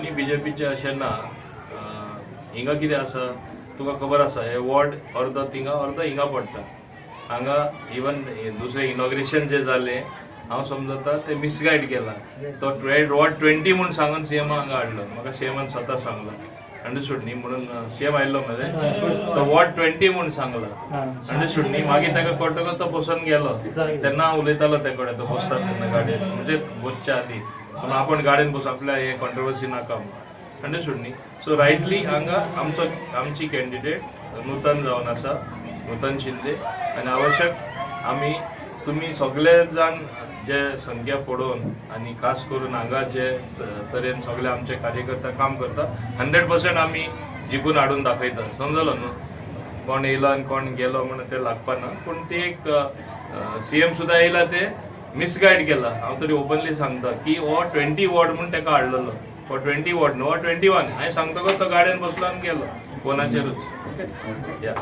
कोणी बीजेपीचे असे ना हिंगा कितें आसा तुका खबर आसा हे वॉर्ड अर्द थिंगा अर्द हिंगा पडटा हांगा इवन दुसरें इनॉग्रेशन जे जालें हांव समजता ते मिसगायड केला तो वॉर्ड 20 म्हणून सांगून सीएम हांगा हाडलो म्हाका सीएमान स्वता सांगला अंडरस्टूड न्ही म्हणून सीएम आयल्लो मरे तो वॉर्ड 20 म्हणून सांगला अंडरस्टूड न्ही मागीर ताका कटकच तो बसून गेलो तेन्ना हांव उलयतालो ते कडेन तो बसता तेन्ना गाडयेन म्हणजे बसच्या आदी पूण आपण गाडयेन बस आपल्या हे कॉन्ट्रोवर्सी नाका अंडरस्टूड न्ही सो रायटली हांगा आमची कॅन्डिडेट नूतन जावन आसा नूतन शिंदे आनी आवश्यक आमी तुमी सगळे जाण जे संख्या पडोवन आनी खास करून हांगा जे तरेन सगळे आमचे कार्यकर्ता काम करता 100% आमी जिखून हाडून दाखयता समजलो न्हू कोण येयलो आनी कोण गेलो म्हणून ते लागपा ना पूण ते एक सीएम सुद्दां येयला ते मिसगायड केला हांव तरी ओपनली सांगता की हो 20 वॉर्ड म्हणून ताका हाडलेलो हो 20 वॉर्ड न्हू हो 21 हांवें सांगतकच तो गाडयेन बसलो आनी गेलो फोनाचेरूच या